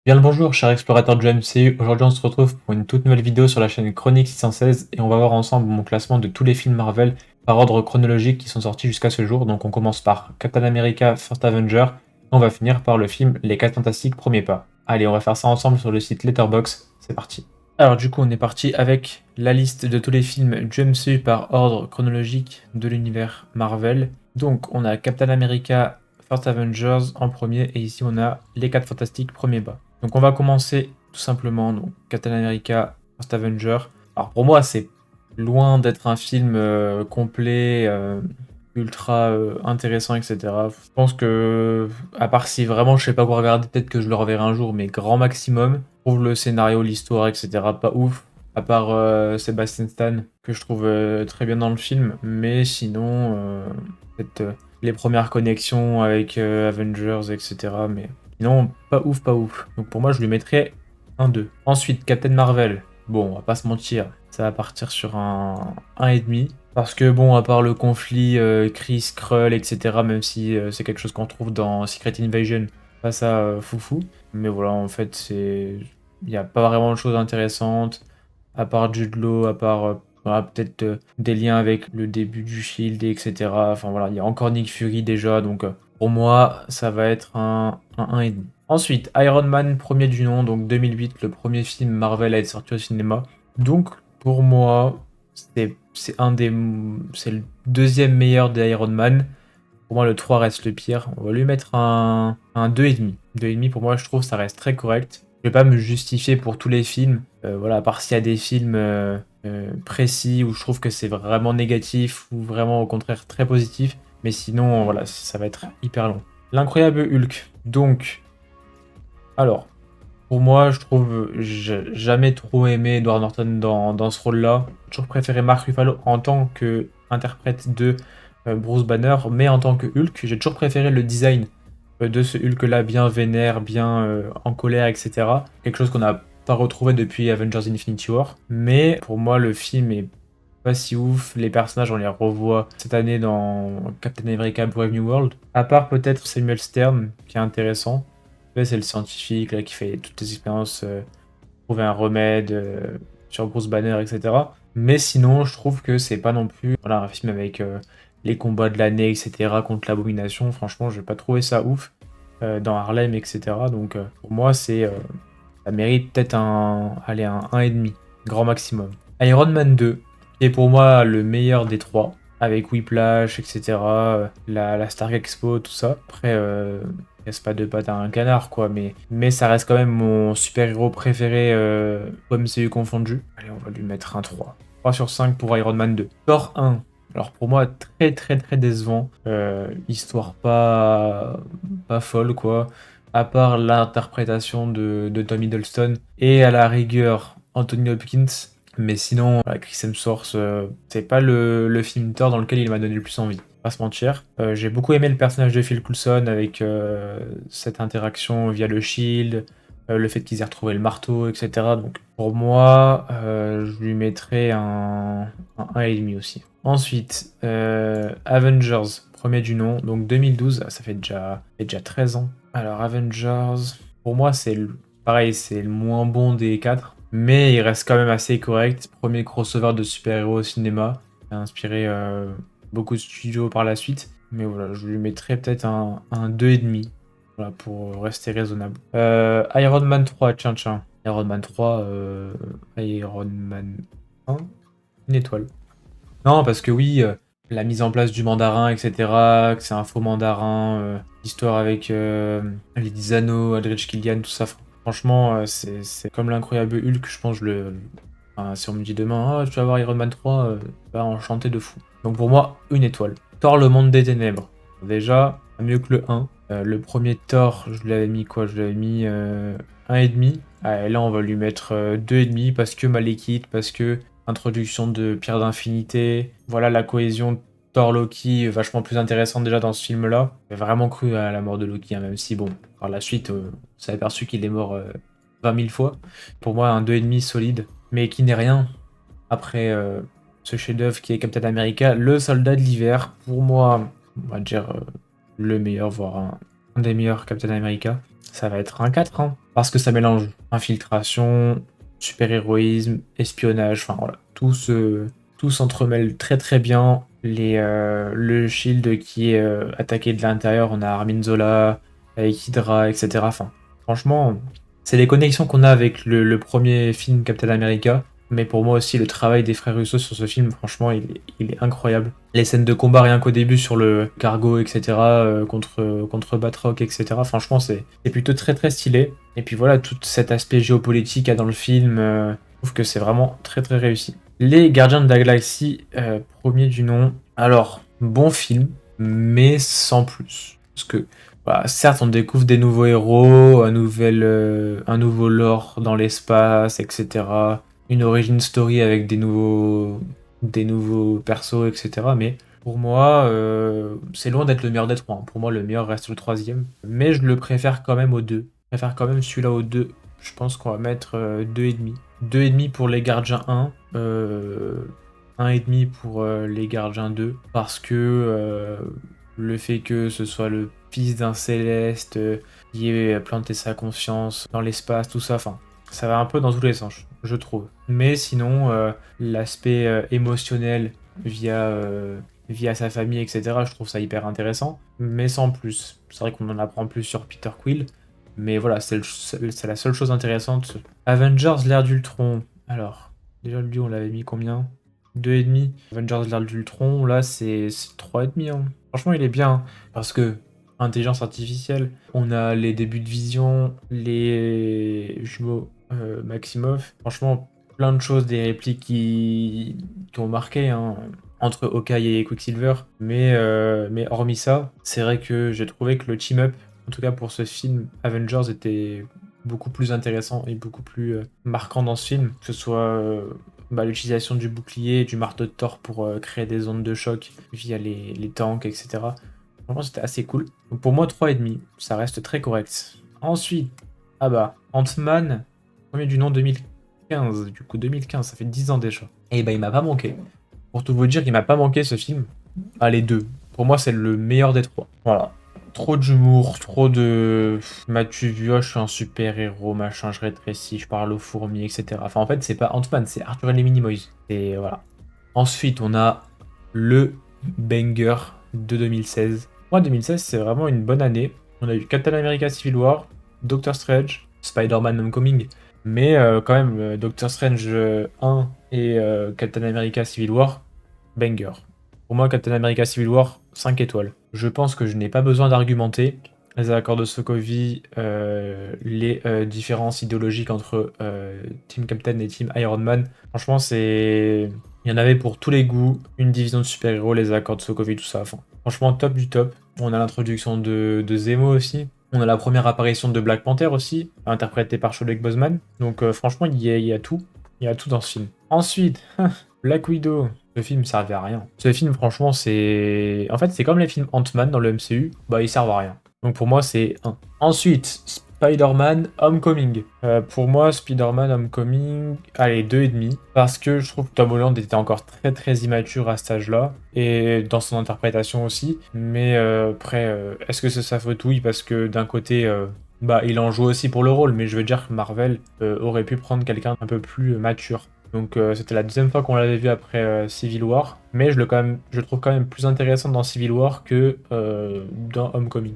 Bien le bonjour, cher explorateur du MCU. Aujourd'hui, on se retrouve pour une toute nouvelle vidéo sur la chaîne Chronique 616 et on va voir ensemble mon classement de tous les films Marvel par ordre chronologique qui sont sortis jusqu'à ce jour. Donc, on commence par Captain America First Avenger et on va finir par le film Les 4 Fantastiques Premier Pas. Allez, on va faire ça ensemble sur le site Letterboxd. C'est parti. Alors, du coup, on est parti avec la liste de tous les films du MCU par ordre chronologique de l'univers Marvel. Donc, on a Captain America First Avengers en premier et ici on a Les 4 Fantastiques Premier Pas. Donc on va commencer tout simplement, donc Captain America, First Avenger. Alors pour moi c'est loin d'être un film complet, ultra intéressant, etc. Je pense que, à part si vraiment je sais pas quoi regarder, peut-être que je le reverrai un jour, mais grand maximum. Je trouve le scénario, l'histoire, etc. pas ouf. À part Sebastian Stan, que je trouve très bien dans le film. Mais sinon, peut-être les premières connexions avec Avengers, etc. Mais sinon, pas ouf, pas ouf. Donc pour moi, je lui mettrais un 2. Ensuite, Captain Marvel. Bon, on va pas se mentir, ça va partir sur un 1,5. Parce que bon, à part le conflit Chris, Skrull, etc., même si c'est quelque chose qu'on trouve dans Secret Invasion, pas ça foufou. Mais voilà, en fait, il n'y a pas vraiment de choses intéressantes, à part Jude Law, à part voilà, peut-être des liens avec le début du Shield, etc. Enfin voilà, il y a encore Nick Fury déjà, donc pour moi, ça va être un 1,5. Ensuite, Iron Man, premier du nom, donc 2008, le premier film Marvel à être sorti au cinéma. Donc, pour moi, c'est le deuxième meilleur des Iron Man. Pour moi, le 3 reste le pire. On va lui mettre un 2,5. 2,5 pour moi, je trouve, ça reste très correct. Je vais pas me justifier pour tous les films. Voilà, à part s'il y a des films précis où je trouve que c'est vraiment négatif ou vraiment au contraire très positif. Mais sinon, voilà, ça va être hyper long. L'incroyable Hulk. Donc, alors, pour moi, je trouve j'ai jamais trop aimé Edward Norton dans ce rôle-là. J'ai toujours préféré Mark Ruffalo en tant que interprète de Bruce Banner, mais en tant que Hulk, j'ai toujours préféré le design de ce Hulk-là, bien vénère, bien en colère, etc. Quelque chose qu'on n'a pas retrouvé depuis Avengers Infinity War. Mais pour moi, le film est pas si ouf. Les personnages, on les revoit cette année dans Captain America Brave New World. À part peut-être Samuel Stern, qui est intéressant. C'est le scientifique là, qui fait toutes les expériences, trouver un remède sur Bruce Banner, etc. Mais sinon, je trouve que c'est pas non plus voilà, un film avec les combats de l'année, etc. contre l'abomination. Franchement, je vais pas trouver ça ouf dans Harlem, etc. Donc pour moi, ça mérite peut-être allez, un 1,5, grand maximum. Iron Man 2, qui est pour moi le meilleur des trois, avec Whiplash, etc. La Stark Expo, tout ça. Après, casse pas deux pattes à un canard, quoi, mais ça reste quand même mon super-héros préféré, MCU confondu. Allez, on va lui mettre un 3. 3 sur 5 pour Iron Man 2. Thor 1. Alors pour moi, très très très décevant. Histoire pas folle, quoi. À part l'interprétation de Tom Hiddleston et à la rigueur Anthony Hopkins. Mais sinon, voilà, Chris Hemsworth, c'est pas le film Thor dans lequel il m'a donné le plus envie. Pas se mentir. J'ai beaucoup aimé le personnage de Phil Coulson avec cette interaction via le Shield, le fait qu'ils aient retrouvé le marteau, etc. Donc pour moi, je lui mettrais un 1,5 aussi. Ensuite, Avengers, premier du nom, donc 2012, ça fait déjà 13 ans. Alors Avengers, pour moi pareil, c'est le moins bon des quatre, mais il reste quand même assez correct. Premier crossover de super-héros au cinéma, qui a inspiré beaucoup de studios par la suite. Mais voilà, je lui mettrais peut-être un 2,5, voilà, pour rester raisonnable. Iron Man 3, tiens, tiens. Iron Man 3, Iron Man 1, une étoile. Non, parce que oui, la mise en place du mandarin, etc., que c'est un faux mandarin, l'histoire avec les 10 anneaux, Aldrich Killian, tout ça. Franchement, c'est comme l'incroyable Hulk, je pense, enfin, si on me dit demain, ah, tu vas voir Iron Man 3, bah, enchanté de fou. Donc pour moi, une étoile. Thor, le monde des ténèbres. Déjà, mieux que le 1. Le premier Thor, je l'avais mis quoi? Je l'avais mis 1,5. Ah, et là, on va lui mettre 2,5 parce que Malekith, parce que introduction de Pierre d'Infinité. Voilà la cohésion Thor-Loki vachement plus intéressante déjà dans ce film-là. J'ai vraiment cru à la mort de Loki, hein, même si, bon, par la suite, on s'est aperçu qu'il est mort 20 000 fois. Pour moi, un 2,5 solide, mais qui n'est rien après ce chef-d'œuvre qui est Captain America, le soldat de l'hiver. Pour moi, on va dire le meilleur, voire un des meilleurs Captain America. ça va être un 4, hein, parce que ça mélange infiltration, super-héroïsme, espionnage, enfin voilà, tout s'entremêle très très bien. Le Shield qui est attaqué de l'intérieur, on a Armin Zola, avec Hydra, etc. Enfin, franchement, c'est les connexions qu'on a avec le premier film Captain America. Mais pour moi aussi, le travail des frères Russo sur ce film, franchement, il est incroyable. Les scènes de combat, rien qu'au début sur le cargo, etc., contre Batroc, etc., franchement, c'est plutôt très très stylé. Et puis voilà, tout cet aspect géopolitique qu'il y a dans le film, je trouve que c'est vraiment très très réussi. Les Gardiens de la Galaxie, premier du nom. Alors, bon film, mais sans plus. Parce que, voilà, certes, on découvre des nouveaux héros, un nouveau lore dans l'espace, etc. Une origin story avec des nouveaux persos, etc. Mais pour moi, c'est loin d'être le meilleur des trois, hein. Pour moi, le meilleur reste le troisième. Mais je le préfère quand même aux deux. Je préfère quand même celui-là aux deux. Je pense qu'on va mettre 2,5. 2,5 pour les gardiens 1. 1,5 pour les gardiens 2. Parce que le fait que ce soit le fils d'un céleste qui ait planté sa conscience dans l'espace, tout ça, enfin, ça va un peu dans tous les sens, je trouve. Mais sinon, l'aspect émotionnel via, via sa famille, etc., je trouve ça hyper intéressant. Mais sans plus. C'est vrai qu'on en apprend plus sur Peter Quill. Mais voilà, c'est la seule chose intéressante. Avengers, l'ère d'Ultron. Alors, déjà lui, on l'avait mis combien? 2,5. Avengers, l'ère d'Ultron, là, c'est 3,5, hein. Franchement, il est bien, hein, parce que intelligence artificielle, on a les débuts de vision, les jumeaux Maximoff. Franchement, plein de choses, des répliques qui ont marqué, hein, entre Hawkeye et Quicksilver. Mais hormis ça, c'est vrai que j'ai trouvé que le team-up, en tout cas pour ce film, Avengers était beaucoup plus intéressant et beaucoup plus marquant dans ce film. Que ce soit l'utilisation du bouclier, du marteau de Thor pour créer des ondes de choc via les tanks, etc. Franchement, c'était assez cool. Donc pour moi, 3,5, ça reste très correct. Ensuite, ah bah, Ant-Man, premier du nom 2015. Du coup, 2015, ça fait 10 ans déjà. Et bah, il m'a pas manqué. Pour tout vous dire, il m'a pas manqué ce film. Ah, les deux. Pour moi, c'est le meilleur des trois. Voilà. Trop d'humour, trop de. M'as-tu vu, oh, je suis un super héros, machin, je rétrécis, je parle aux fourmis, etc. Enfin, en fait, c'est pas Ant-Man, c'est Arthur et les Minimoys. Et voilà. Ensuite, on a le banger de 2016. Moi, 2016, c'est vraiment une bonne année. On a eu Captain America Civil War, Doctor Strange, Spider-Man Homecoming. Mais quand même, Doctor Strange 1 et Captain America Civil War, banger. Pour moi, Captain America Civil War, 5 étoiles. Je pense que je n'ai pas besoin d'argumenter. Les accords de Sokovie, les différences idéologiques entre Team Captain et Team Iron Man. Franchement, c'est. Il y en avait pour tous les goûts. Une division de super-héros, les accords de Sokovie, tout ça. Enfin, franchement, top du top. On a l'introduction de Zemo aussi. On a la première apparition de Black Panther aussi, interprété par Chadwick Boseman. Donc franchement, il y a tout. Il y a tout dans ce film. Ensuite, Black Widow. Ce film servait à rien. Ce film, franchement, c'est. En fait, c'est comme les films Ant-Man dans le MCU. Bah, ils servent à rien. Donc pour moi, c'est 1. Ensuite, Spider-Man Homecoming. Pour moi, Spider-Man Homecoming, allez, 2,5. Parce que je trouve que Tom Holland était encore très très immature à cet âge-là. Et dans son interprétation aussi. Mais après, est-ce que c'est sa faute? Oui, parce que d'un côté. Bah, il en joue aussi pour le rôle, mais je veux dire que Marvel aurait pu prendre quelqu'un un peu plus mature. Donc c'était la deuxième fois qu'on l'avait vu après Civil War, mais je le trouve quand même plus intéressant dans Civil War que dans Homecoming.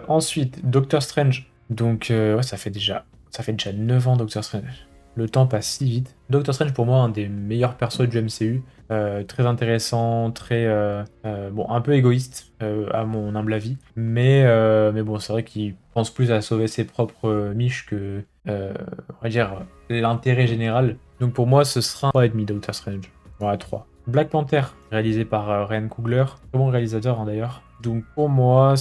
Ensuite, Doctor Strange. Donc ouais, ça fait déjà 9 ans Doctor Strange. Le temps passe si vite. Doctor Strange pour moi un des meilleurs persos du MCU. Très intéressant, très bon, un peu égoïste à mon humble avis, mais bon, c'est vrai qu'il pense plus à sauver ses propres miches que on va dire l'intérêt général. Donc pour moi, ce sera 3,5 Doctor Strange. Voilà, 3. Black Panther, réalisé par Ryan Coogler, très bon réalisateur hein, d'ailleurs. Donc pour moi,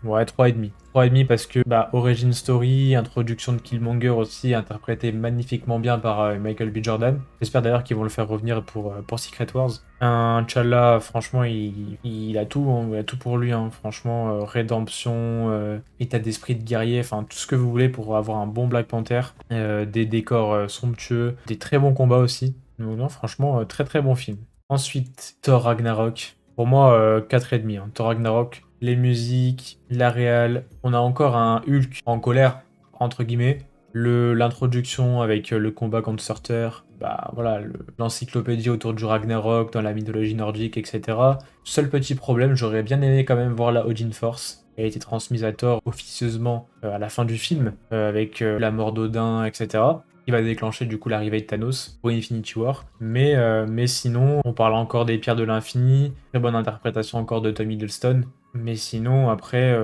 ouais, 3,5. 3,5 parce que bah, Origin Story, introduction de Killmonger aussi, interprété magnifiquement bien par Michael B. Jordan. J'espère d'ailleurs qu'ils vont le faire revenir pour Secret Wars. Un T'Challa, franchement, il a tout, hein, il a tout pour lui. Hein. Franchement, rédemption, état d'esprit de guerrier, enfin tout ce que vous voulez pour avoir un bon Black Panther. Des décors somptueux, des très bons combats aussi. Donc non, franchement, très très bon film. Ensuite, Thor Ragnarok. Pour moi, 4,5. Hein. Thor Ragnarok, les musiques, la réal. On a encore un Hulk en colère, entre guillemets. L'introduction avec le combat contre Surtur, bah voilà, l'encyclopédie autour du Ragnarok dans la mythologie nordique, etc. Seul petit problème, j'aurais bien aimé quand même voir la Odin Force. Elle a été transmise à Thor officieusement à la fin du film, avec la mort d'Odin, etc. Qui va déclencher du coup l'arrivée de Thanos pour Infinity War. Mais sinon, on parle encore des Pierres de l'Infini, très bonne interprétation encore de Tom Hiddleston. Mais sinon, après,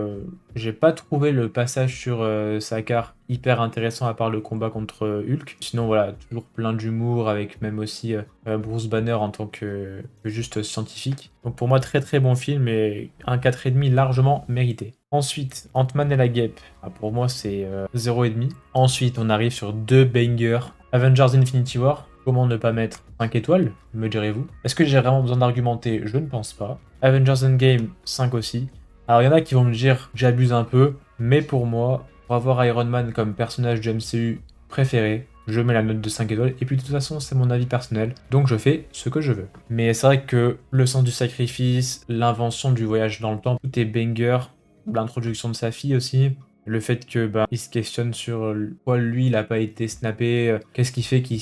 j'ai pas trouvé le passage sur Sakaar hyper intéressant à part le combat contre Hulk. Sinon, voilà, toujours plein d'humour avec même aussi Bruce Banner en tant que juste scientifique. Donc pour moi, très très bon film et un 4,5 largement mérité. Ensuite, Ant-Man et la Guêpe. Ah, pour moi, c'est 0,5. Ensuite, on arrive sur deux bangers. Avengers Infinity War. Comment ne pas mettre 5 étoiles, me direz-vous? Est-ce que j'ai vraiment besoin d'argumenter? Je ne pense pas. Avengers Endgame, 5 aussi. Alors il y en a qui vont me dire que j'abuse un peu, mais pour moi, pour avoir Iron Man comme personnage du MCU préféré, je mets la note de 5 étoiles, et puis de toute façon c'est mon avis personnel, donc je fais ce que je veux. Mais c'est vrai que le sens du sacrifice, l'invention du voyage dans le temps, tout est banger, l'introduction de sa fille aussi, le fait que il se questionne sur pourquoi lui il a pas été snappé, qu'est-ce qui fait qu'il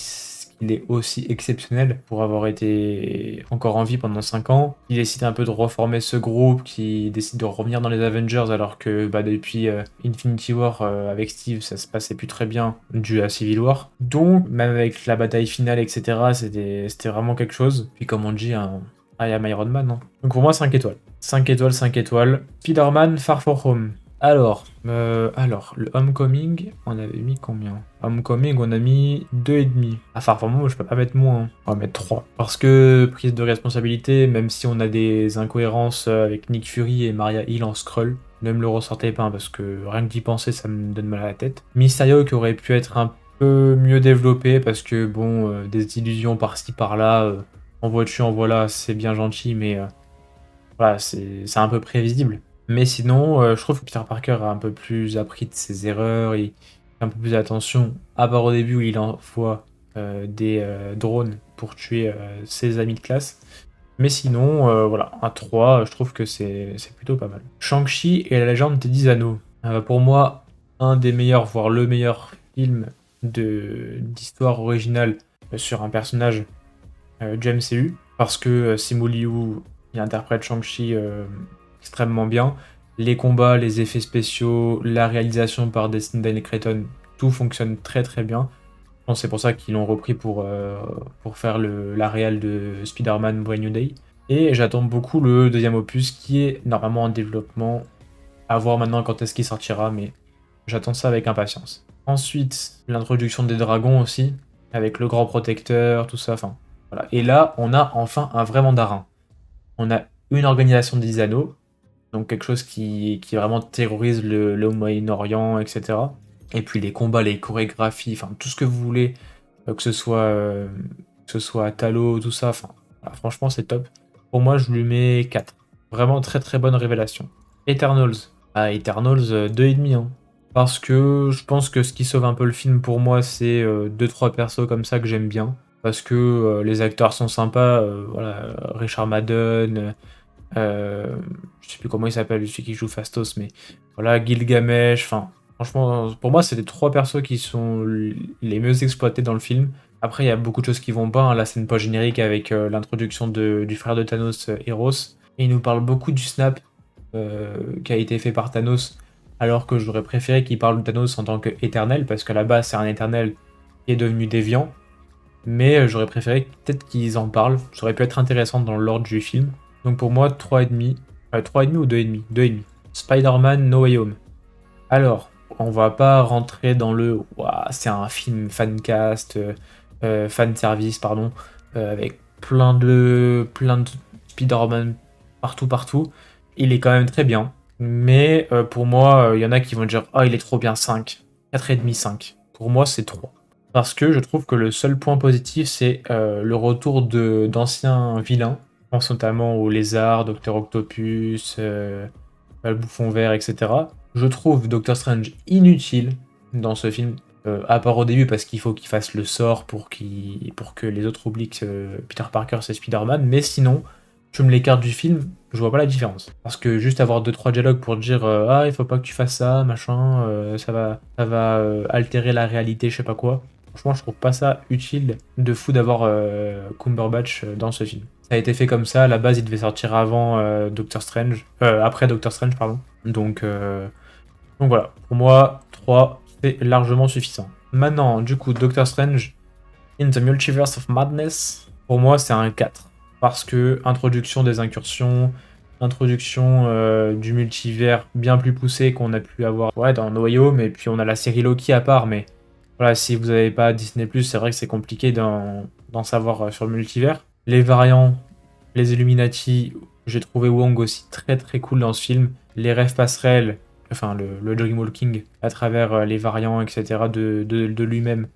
est aussi exceptionnel pour avoir été encore en vie pendant 5 ans. Il décide un peu de reformer ce groupe, qui décide de revenir dans les Avengers alors que depuis Infinity War avec Steve, ça se passait plus très bien dû à Civil War. Donc, même avec la bataille finale, etc., c'était vraiment quelque chose. Puis comme on dit, I am Iron Man. Hein. Donc pour moi, 5 étoiles. 5 étoiles, 5 étoiles. Spider-Man Far From Home. Alors, le Homecoming, on avait mis combien? Homecoming, on a mis 2,5. À Far From Home, je peux pas mettre moins. Hein. On va mettre 3. Parce que prise de responsabilité, même si on a des incohérences avec Nick Fury et Maria Hill en Skrull, ne me le ressortez pas, parce que rien que d'y penser, ça me donne mal à la tête. Mysterio qui aurait pu être un peu mieux développé, parce que des illusions par-ci par-là, en voiture, en voilà, c'est bien gentil, mais voilà, c'est un peu prévisible. Mais sinon, je trouve que Peter Parker a un peu plus appris de ses erreurs, il fait un peu plus attention, à part au début où il envoie des drones pour tuer ses amis de classe. Mais sinon, voilà, un 3, je trouve que c'est plutôt pas mal. Shang-Chi et la légende des 10 anneaux. Pour moi, un des meilleurs, voire le meilleur film d'histoire originale sur un personnage du MCU. Parce que Simu Liu, il interprète Shang-Chi extrêmement bien. Les combats, les effets spéciaux, la réalisation par Destin Daniel Cretton, tout fonctionne très très bien. Je pense que c'est pour ça qu'ils l'ont repris pour faire la réal de Spider-Man Brand New Day. Et j'attends beaucoup le deuxième opus qui est normalement en développement. À voir maintenant quand est-ce qu'il sortira, mais j'attends ça avec impatience. Ensuite, l'introduction des dragons aussi, avec le grand protecteur, tout ça. Enfin, voilà. Et là, on a enfin un vrai mandarin. On a une organisation des anneaux, donc quelque chose qui vraiment terrorise le Moyen-Orient, etc. Et puis les combats, les chorégraphies, enfin tout ce que vous voulez, que ce soit Talo, tout ça, enfin voilà, franchement c'est top. Pour moi je lui mets 4. Vraiment très très bonne révélation. Eternals. Ah Eternals 2,5 hein. Parce que je pense que ce qui sauve un peu le film pour moi c'est 2-3 persos comme ça que j'aime bien. Parce que les acteurs sont sympas, voilà, Richard Madden, je sais plus comment il s'appelle, celui qui joue Fastos, mais voilà, Gilgamesh, enfin, franchement, pour moi, c'est les 3 persos qui sont les mieux exploités dans le film. Après, il y a beaucoup de choses qui vont pas, hein. La scène post-générique avec l'introduction du frère de Thanos, Eros, et il nous parle beaucoup du snap qui a été fait par Thanos, alors que j'aurais préféré qu'il parle de Thanos en tant qu'éternel, parce qu'à la base, c'est un éternel qui est devenu déviant, mais j'aurais préféré peut-être qu'ils en parlent, ça aurait pu être intéressant dans l'ordre du film. Donc pour moi, 3,5. 3,5 ou 2,5? 2,5. Spider-Man No Way Home. Alors, on va pas rentrer dans le ouah, c'est un film fancast, fan service, pardon, avec plein de Spider-Man partout, partout. Il est quand même très bien. Mais pour moi, il y en a qui vont dire ah, il est trop bien 5. 4,5, 5. Pour moi, c'est 3. Parce que je trouve que le seul point positif, c'est le retour d'anciens vilains. Je pense notamment au Lézard, Docteur Octopus, le Bouffon Vert, etc. Je trouve Doctor Strange inutile dans ce film, à part au début parce qu'il faut qu'il fasse le sort pour que les autres oublient que Peter Parker c'est Spider-Man, mais sinon, tu me l'écartes du film, je vois pas la différence. Parce que juste avoir deux trois dialogues pour dire ah il faut pas que tu fasses ça, machin, ça va altérer la réalité, je sais pas quoi. Franchement, je trouve pas ça utile de fou d'avoir Cumberbatch dans ce film. Ça a été fait comme ça, à la base il devait sortir avant Doctor Strange, après Doctor Strange, pardon. Donc voilà, pour moi, 3 c'est largement suffisant. Maintenant, du coup, Doctor Strange in the Multiverse of Madness, pour moi c'est un 4. Parce que introduction des incursions, introduction du multivers bien plus poussé qu'on a pu avoir ouais, dans No Way Home, et puis on a la série Loki à part, mais voilà, si vous n'avez pas Disney+, c'est vrai que c'est compliqué d'en savoir sur le multivers. Les variants, les Illuminati, j'ai trouvé Wong aussi très très cool dans ce film. Les rêves passerelles, enfin le Dreamwalking à travers les variants, etc. de lui-même,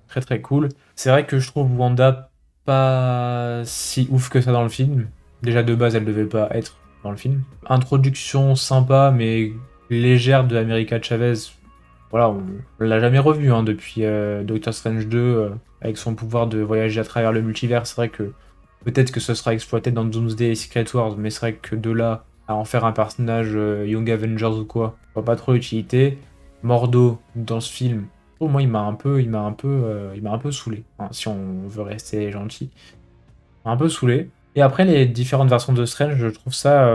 très très cool. C'est vrai que je trouve Wanda pas si ouf que ça dans le film. Déjà de base, elle devait pas être dans le film. Introduction sympa mais légère de America Chavez. Voilà, on l'a jamais revu hein, depuis Doctor Strange 2 avec son pouvoir de voyager à travers le multivers. C'est vrai que peut-être que ce sera exploité dans Doomsday et Secret Wars, mais c'est vrai que de là à en faire un personnage Young Avengers ou quoi, je vois pas trop l'utilité. Mordo dans ce film, pour moi il m'a un peu saoulé, hein, si on veut rester gentil. Il m'a un peu saoulé. Et après les différentes versions de Strange, je trouve ça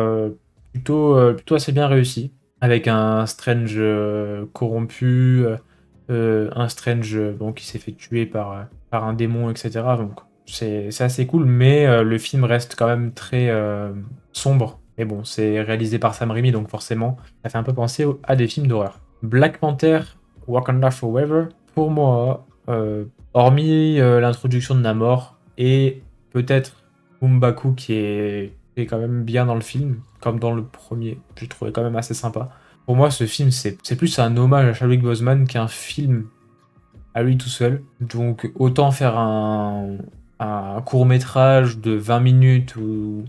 plutôt assez bien réussi. Avec un Strange corrompu, un Strange bon, qui s'est fait tuer par un démon, etc. Donc c'est assez cool, mais le film reste quand même très sombre. Mais bon, c'est réalisé par Sam Raimi, donc forcément, ça fait un peu penser à des films d'horreur. Black Panther, Wakanda Forever, pour moi, hormis l'introduction de Namor et peut-être M'Baku qui est quand même bien dans le film, comme dans le premier, j'ai trouvé quand même assez sympa. Pour moi, ce film, c'est plus un hommage à Chadwick Boseman qu'un film à lui tout seul. Donc autant faire un court métrage de 20 minutes où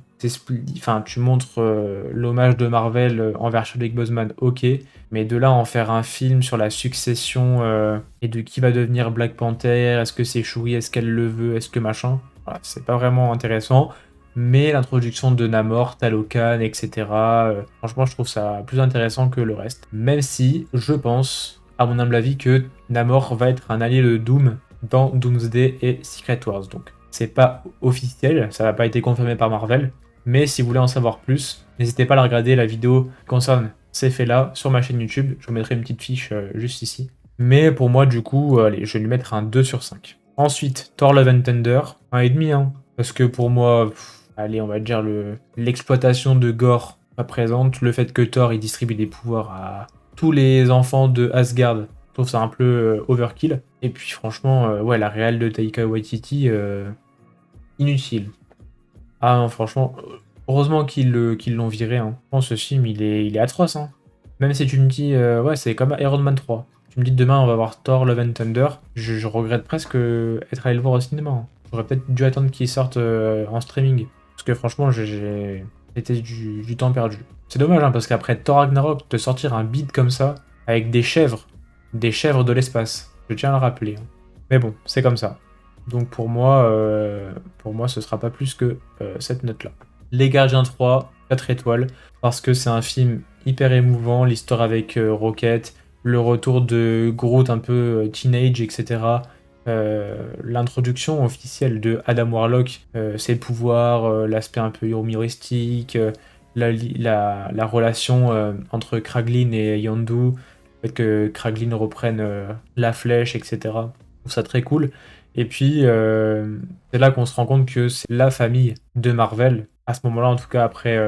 enfin, tu montres l'hommage de Marvel envers Chadwick Boseman, ok, mais de là en faire un film sur la succession et de qui va devenir Black Panther, est-ce que c'est Shuri, est-ce qu'elle le veut, est-ce que machin, voilà, c'est pas vraiment intéressant. Mais l'introduction de Namor, Talokan, etc., franchement, je trouve ça plus intéressant que le reste. Même si, je pense, à mon humble avis, que Namor va être un allié de Doom dans Doomsday et Secret Wars. Donc, c'est pas officiel, ça n'a pas été confirmé par Marvel. Mais si vous voulez en savoir plus, n'hésitez pas à la regarder, la vidéo qui concerne ces faits-là sur ma chaîne YouTube. Je vous mettrai une petite fiche juste ici. Mais pour moi, du coup, allez, je vais lui mettre un 2 sur 5. Ensuite, Thor Love and Thunder, 1,5, hein. Parce que pour moi, allez, on va dire l'exploitation de Gore pas présente, le fait que Thor il distribue des pouvoirs à tous les enfants de Asgard, je trouve ça un peu overkill. Et puis franchement, ouais, la réelle de Taika Waititi, inutile. Ah non, franchement, heureusement qu'ils l'ont viré, hein. Je pense que ce film, il est atroce, hein. Même si tu me dis, ouais, c'est comme Iron Man 3. Tu me dis demain, on va voir Thor Love and Thunder. Je regrette presque être allé le voir au cinéma, hein. J'aurais peut-être dû attendre qu'il sorte en streaming. Parce que franchement, c'était du temps perdu. C'est dommage, hein, parce qu'après Thor Ragnarok, te sortir un beat comme ça, avec des chèvres de l'espace. Je tiens à le rappeler, hein. Mais bon, c'est comme ça. Donc pour moi, ce sera pas plus que cette note-là. Les Gardiens 3, 4 étoiles, parce que c'est un film hyper émouvant, l'histoire avec Rocket, le retour de Groot un peu teenage, etc. L'introduction officielle de Adam Warlock, ses pouvoirs, l'aspect un peu humoristique, la relation entre Kraglin et Yondu, le fait que Kraglin reprenne la flèche, etc. Je trouve ça très cool. Et puis, c'est là qu'on se rend compte que c'est la famille de Marvel, à ce moment-là, en tout cas, après,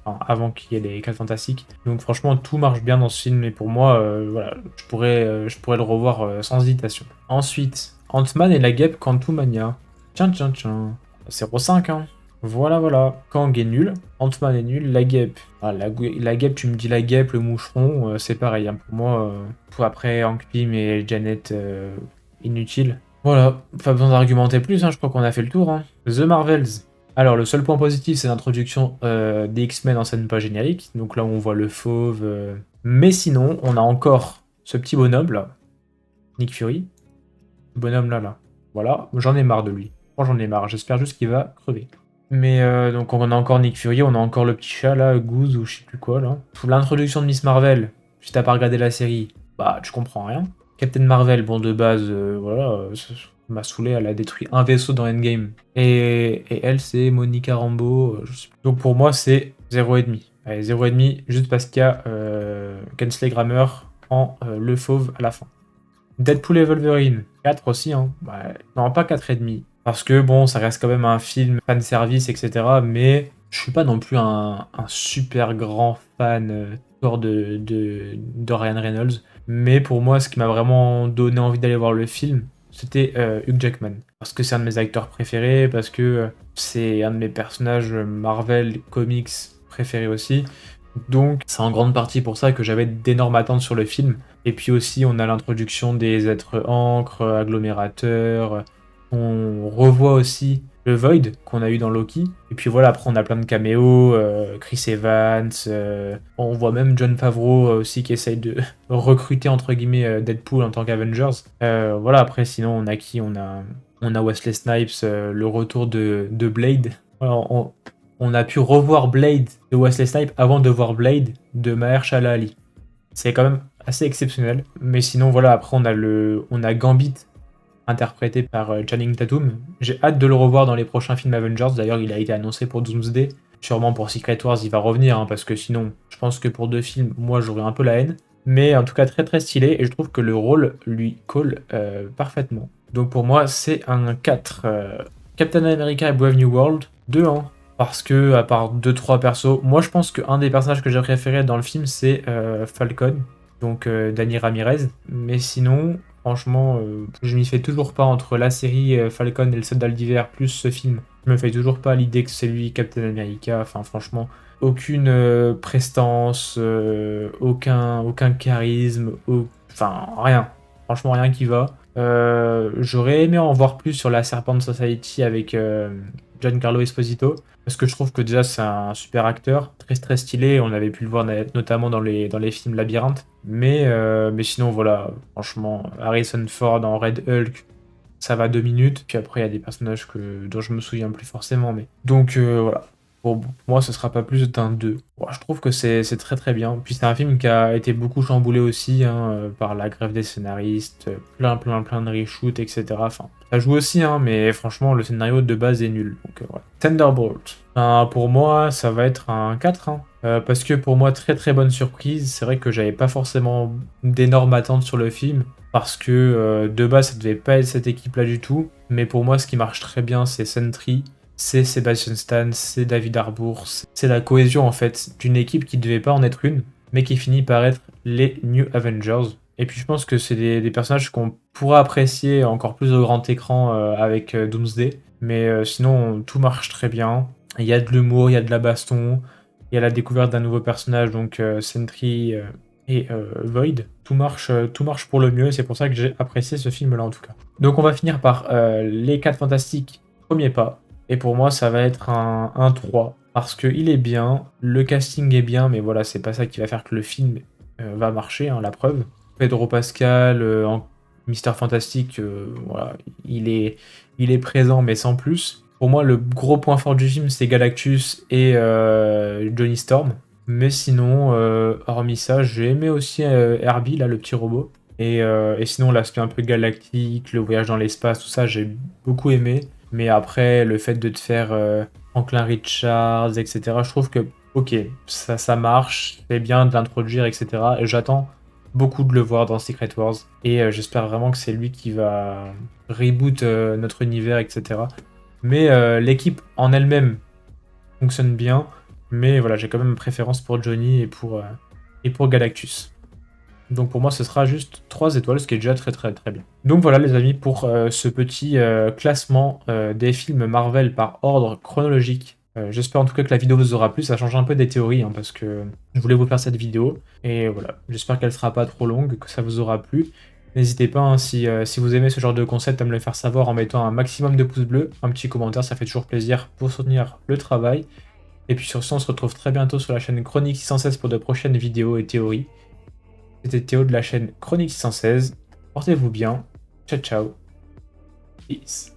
enfin, avant qu'il y ait les 4 Fantastiques. Donc, franchement, tout marche bien dans ce film, et pour moi, voilà, je pourrais le revoir sans hésitation. Ensuite, Ant-Man et la guêpe Quantumania. Tiens, tiens, tiens. 0,5, hein. Voilà, voilà. Kang est nul, Ant-Man est nul, la guêpe. Ah, la guêpe, tu me dis la guêpe, le moucheron, c'est pareil, hein. Pour moi, après Hank Pym et Janet, inutile. Voilà, pas besoin d'argumenter plus, hein, je crois qu'on a fait le tour, hein. The Marvels. Alors, le seul point positif, c'est l'introduction des X-Men en scène pas générique. Donc là, on voit le fauve. Mais sinon, on a encore ce petit bonhomme là, Nick Fury. Ce bonhomme là, là. Voilà, j'en ai marre de lui. Franchement, j'en ai marre. J'espère juste qu'il va crever. Mais donc on a encore Nick Fury, on a encore le petit chat là, Goose ou je sais plus quoi là. Sous l'introduction de Miss Marvel, si t'as pas regardé la série, bah tu comprends rien. Captain Marvel, bon de base, voilà, ça m'a saoulé, elle a détruit un vaisseau dans Endgame. Et elle c'est Monica Rambeau, je sais plus. Donc pour moi c'est 0,5. Allez, 0,5 juste parce qu'il y a Kingsley Grammer en le fauve à la fin. Deadpool et Wolverine, 4 aussi, hein. Ouais, non, pas 4,5. Parce que bon, ça reste quand même un film fan service, etc. Mais je suis pas non plus un super grand fan de Ryan Reynolds. Mais pour moi, ce qui m'a vraiment donné envie d'aller voir le film, c'était Hugh Jackman. Parce que c'est un de mes acteurs préférés, parce que c'est un de mes personnages Marvel Comics préférés aussi. Donc, c'est en grande partie pour ça que j'avais d'énormes attentes sur le film. Et puis aussi, on a l'introduction des êtres encres, agglomérateurs. On revoit aussi le Void qu'on a eu dans Loki. Et puis voilà, après, on a plein de caméos. Chris Evans. On voit même Jon Favreau aussi qui essaye de recruter, entre guillemets, Deadpool en tant qu'Avengers. Voilà, après, sinon, on a qui on a Wesley Snipes, le retour de Blade. Voilà, on a pu revoir Blade de Wesley Snipes avant de voir Blade de Mahershala Ali. C'est quand même assez exceptionnel. Mais sinon, voilà, après, on a Gambit, interprété par Channing Tatum. J'ai hâte de le revoir dans les prochains films Avengers. D'ailleurs, il a été annoncé pour Doomsday. Sûrement pour Secret Wars, il va revenir, hein, parce que sinon, je pense que pour 2 films, moi, j'aurais un peu la haine. Mais en tout cas, très très stylé, et je trouve que le rôle lui colle parfaitement. Donc pour moi, c'est un 4. Captain America et Brave New World, 2-1. Parce que, à part 2-3 persos, moi je pense qu'un des personnages que j'ai préféré dans le film, c'est Falcon, donc Danny Ramirez. Mais sinon, franchement, je m'y fais toujours pas entre la série Falcon et le Soldat d'hiver plus ce film. Je me fais toujours pas l'idée que c'est lui Captain America. Enfin, franchement, aucune prestance, aucun charisme, enfin, rien. Franchement, rien qui va. J'aurais aimé en voir plus sur la Serpent Society avec Giancarlo Esposito. Parce que je trouve que déjà c'est un super acteur, très très stylé, on avait pu le voir notamment dans les films Labyrinthe. Mais sinon voilà, franchement, Harrison Ford en Red Hulk, ça va 2 minutes, puis après il y a des personnages dont je me souviens plus forcément. Donc voilà, pour moi ce sera pas plus d'un 2. Bon, je trouve que c'est très très bien. Puis c'est un film qui a été beaucoup chamboulé aussi hein, par la grève des scénaristes, plein de reshoots, etc. Enfin, ça joue aussi, hein, mais franchement le scénario de base est nul. Donc voilà. Thunderbolt. Pour moi ça va être un 4, hein. Parce que pour moi très très bonne surprise. C'est vrai que j'avais pas forcément d'énormes attentes sur le film. Parce que de base, ça devait pas être cette équipe-là du tout. Mais pour moi, ce qui marche très bien, c'est Sentry, c'est Sebastian Stan, c'est David Harbour. C'est la cohésion en fait d'une équipe qui devait pas en être une, mais qui finit par être les New Avengers. Et puis je pense que c'est des personnages qu'on pourra apprécier encore plus au grand écran avec Doomsday. Mais sinon, tout marche très bien. Il y a de l'humour, il y a de la baston, il y a la découverte d'un nouveau personnage, donc Sentry et Void. Tout marche pour le mieux, et c'est pour ça que j'ai apprécié ce film-là en tout cas. Donc on va finir par les 4 fantastiques, premier pas. Et pour moi, ça va être un 3. Parce qu'il est bien, le casting est bien, mais voilà, c'est pas ça qui va faire que le film va marcher, hein, la preuve. Pedro Pascal en Mister Fantastique, voilà, il est présent, mais sans plus. Pour moi, le gros point fort du film, c'est Galactus et Johnny Storm. Mais sinon, hormis ça, j'ai aimé aussi Herbie, là, le petit robot. Et sinon, l'aspect un peu galactique, le voyage dans l'espace, tout ça, j'ai beaucoup aimé. Mais après, le fait de te faire Franklin Richards, etc., je trouve que, ok, ça marche, c'est bien de l'introduire, etc. Et j'attends beaucoup de le voir dans Secret Wars. Et j'espère vraiment que c'est lui qui va reboot notre univers, etc. Mais l'équipe en elle-même fonctionne bien. Mais voilà, j'ai quand même une préférence pour Johnny et pour Galactus. Donc pour moi, ce sera juste 3 étoiles, ce qui est déjà très très très bien. Donc voilà les amis, pour ce petit classement des films Marvel par ordre chronologique. J'espère en tout cas que la vidéo vous aura plu, ça change un peu des théories, hein, parce que je voulais vous faire cette vidéo. Et voilà, j'espère qu'elle sera pas trop longue, que ça vous aura plu. N'hésitez pas, hein, si vous aimez ce genre de concept, à me le faire savoir en mettant un maximum de pouces bleus, un petit commentaire, ça fait toujours plaisir pour soutenir le travail. Et puis sur ce, on se retrouve très bientôt sur la chaîne Chronique 616 pour de prochaines vidéos et théories. C'était Théo de la chaîne Chronique 616. Portez-vous bien. Ciao ciao. Peace.